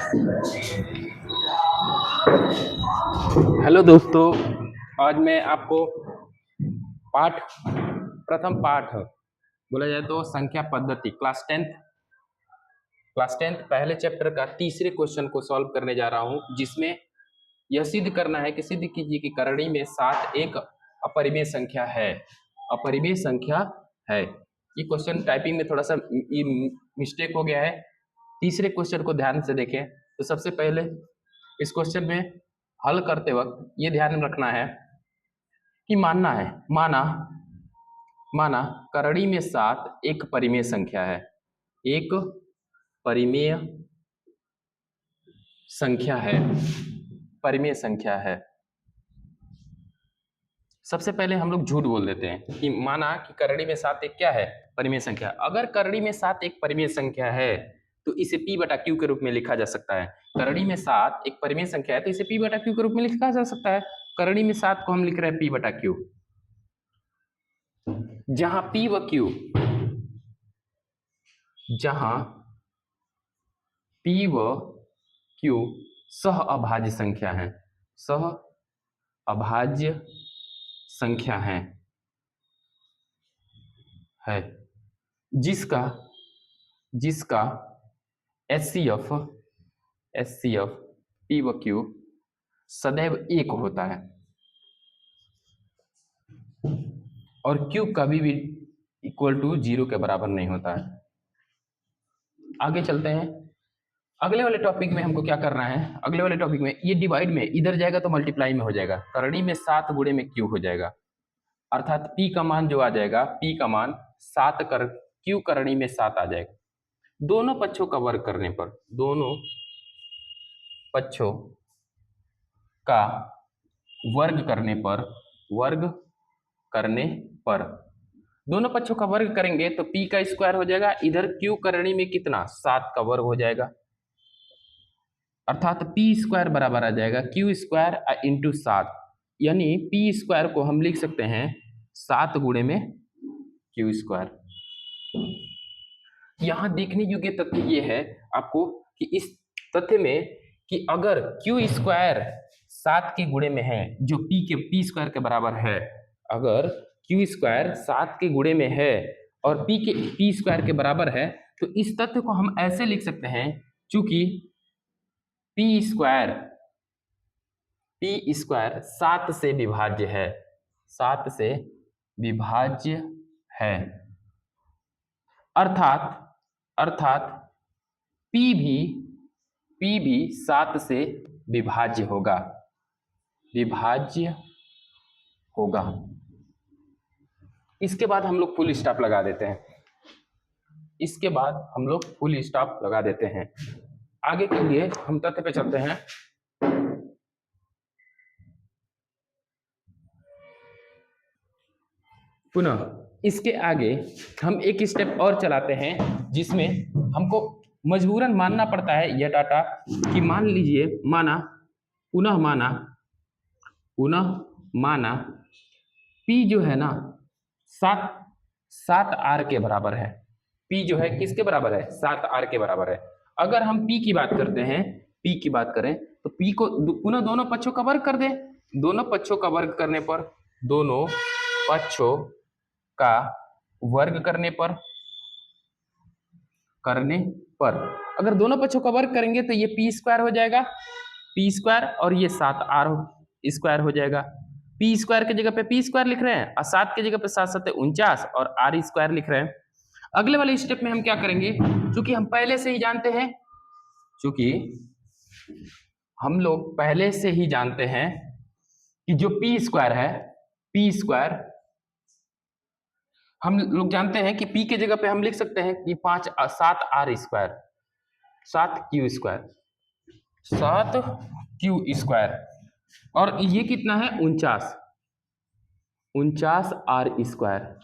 Hello दोस्तों, आज मैं आपको पाठ प्रथम पाठ बोला जाए तो संख्या पद्धति क्लास टेंथ पहले चैप्टर का तीसरे क्वेश्चन को सॉल्व करने जा रहा हूं, जिसमें यह सिद्ध करना है कि सिद्ध कीजिए कि करणी में 7 एक अपरिमेय संख्या है। अपरिमेय संख्या है। ये क्वेश्चन टाइपिंग में थोड़ा सा मिस्टेक हो गया है। तीसरे क्वेश्चन को ध्यान से देखें। तो सबसे पहले इस क्वेश्चन में हल करते वक्त ये ध्यान में रखना है कि माना करणी में 7 एक परिमेय संख्या है। एक परिमेय संख्या है। परिमेय संख्या है। सबसे पहले हम लोग झूठ बोल देते हैं कि माना कि करणी में 7 एक क्या है, परिमेय संख्या। अगर करणी में 7 एक परिमेय संख्या है तो इसे P बटा Q के रूप में लिखा जा सकता है। करणी में 7 एक परिमेय संख्या है तो इसे P बटा Q के रूप में लिखा जा सकता है। करणी में 7 को हम लिख रहे हैं P बटा Q, जहां P व Q सह अभाज्य संख्या है। सह अभाज्य संख्या है जिसका HCF P व Q सदैव 1 होता है और Q कभी भी इक्वल टू 0 के बराबर नहीं होता है। आगे चलते हैं। अगले वाले टॉपिक में हमको क्या करना है, अगले वाले टॉपिक में ये डिवाइड में इधर जाएगा तो मल्टीप्लाई में हो जाएगा। करणी में 7 गुणे में Q हो जाएगा, अर्थात P का मान जो आ जाएगा, P का मान 7 कर Q करणी में 7 आ जाएगा। दोनों पक्षों का वर्ग करने पर, दोनों पक्षों का वर्ग करने पर दोनों पक्षों का वर्ग करेंगे तो P का स्क्वायर हो जाएगा। इधर Q करणी में कितना, 7 का वर्ग हो जाएगा, अर्थात P स्क्वायर बराबर आ जाएगा Q स्क्वायर इंटू 7, यानी P स्क्वायर को हम लिख सकते हैं 7 गुणे में Q स्क्वायर। यहां देखने योग्य तथ्य ये है आपको कि इस तथ्य में कि अगर Q स्क्वायर 7 के गुणे में है, जो P स्क्वायर के बराबर है, अगर Q स्क्वायर 7 के गुणे में है और P स्क्वायर के बराबर है, तो इस तथ्य को हम ऐसे लिख सकते हैं, चूंकि P स्क्वायर 7 से विभाज्य है, 7 से विभाज्य है, अर्थात P भी 7 से विभाज्य होगा। इसके बाद हम लोग फुल स्टॉप लगा देते हैं। आगे के लिए हम तथ्य पे चलते हैं। पुनः इसके आगे हम एक स्टेप और चलाते हैं, जिसमें हमको मजबूरन मानना पड़ता है यह डाटा कि मान लीजिए पुनः माना P जो है ना 7 R के बराबर है। P जो है किसके बराबर है, 7 R के बराबर है। अगर हम P की बात करें तो P को पुनः दोनों पक्षों का वर्ग कर दें। दोनों पक्षों का वर्ग करने पर अगर दोनों पक्षों का वर्ग करेंगे तो ये P स्क्वायर हो जाएगा, P स्क्वायर, और ये 7 R स्क्वायर हो जाएगा। P स्क्वायर की जगह पे P स्क्वायर लिख रहे हैं और 7 की जगह पे 7 7 49 और R स्क्वायर लिख रहे हैं। अगले वाले स्टेप में हम क्या करेंगे, क्योंकि हम पहले से ही जानते हैं कि जो P स्क्वायर है, हम लोग जानते हैं कि P के जगह पे हम लिख सकते हैं कि 7 R स्क्वायर, 7 Q स्क्वायर, और ये कितना है 49 R स्क्वायर।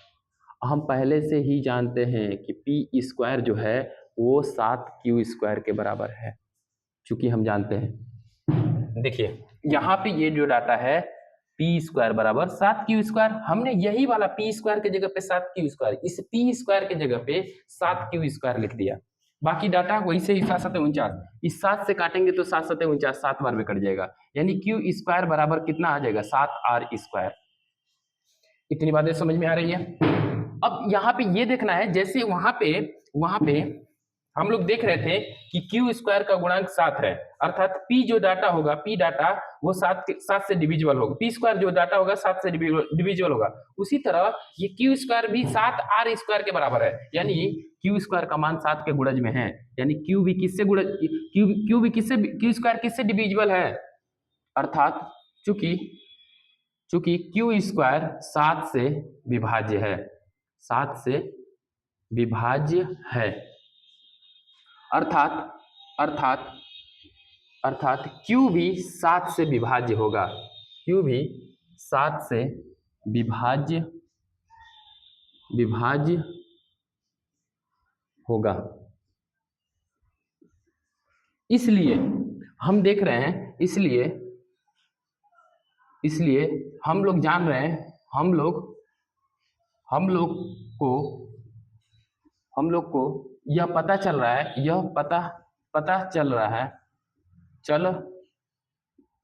हम पहले से ही जानते हैं कि P स्क्वायर जो है वो 7 Q स्क्वायर के बराबर है, चूंकि हम जानते हैं। देखिए यहाँ पे ये जो डाटा है P स्क्वायर बराबर 7 Q स्क्वायर, हमने यही वाला P स्क्वायर के जगह पे 7 Q स्क्वायर, इस P स्क्वायर के जगह पे 7 Q स्क्वायर लिख दिया। बाकी डाटा वही से ही 7×7=49, इस 7 से काटेंगे तो 7×7=49, 7 बार में कट जाएगा, यानी क्यू स्क्वायर बराबर कितना आ जाएगा 7r²। इतनी बातें समझ में आ रही है। अब यहाँ पे ये देखना है, जैसे वहां पे हम लोग देख रहे थे कि क्यू स्क्वायर का गुणांक 7 है, अर्थात पी जो डाटा होगा, पी डाटा वो 7 से डिविजिबल होगा, पी स्क्वायर जो डाटा होगा 7 से डिविजिबल होगा। उसी तरह ये क्यू स्क्वायर भी 7r² के बराबर है, यानी क्यू स्क्वायर का मान 7 के गुणज में है, यानी क्यू भी किससे गुणज, क्यू भी किससे, क्यू स्क्वायर किससे डिविजिबल है, अर्थात चूंकि क्यू स्क्वायर 7 से विभाज्य है, 7 से विभाज्य है, अर्थात क्यू भी 7 से विभाज्य होगा, क्यू भी 7 से विभाज्य होगा। इसलिए हम देख रहे हैं, इसलिए हम लोग जान रहे हैं, हम लोग को यह पता चल रहा है, चल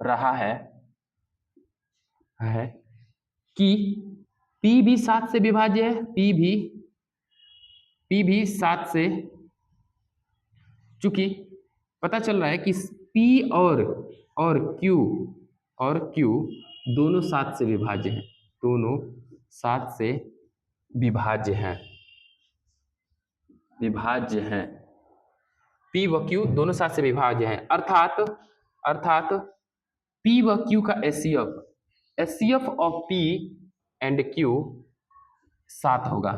रहा है कि P भी 7 से विभाज्य है, P भी 7 से, चूंकि पता चल रहा है कि P और Q दोनों 7 से विभाज्य हैं, दोनों 7 से विभाज्य हैं, P व Q दोनों 7 से विभाज्य हैं, अर्थात P व Q का HCF of P and Q 7 होगा।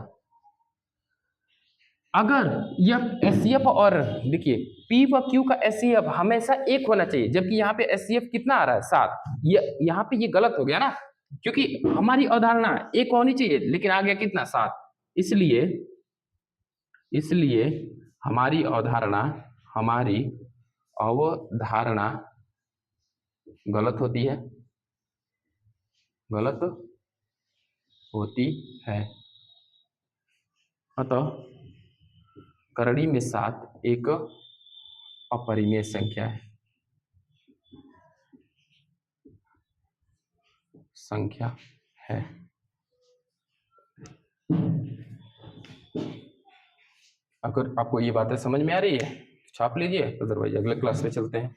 अगर यह HCF और देखिए P व Q का HCF हमेशा 1 होना चाहिए, जबकि यहाँ पे HCF कितना आ रहा है 7, यहाँ पे ये गलत हो गया ना, क्योंकि हमारी अवधारणा 1 होनी चाहिए, लेकिन आ गया कितना 7, इसलिए हमारी अवधारणा गलत होती है। अतः करड़ी में 7 एक अपरिमेय संख्या है। अगर आपको ये बातें समझ में आ रही है छाप लीजिए, अदरवाइज अगले क्लास में चलते हैं।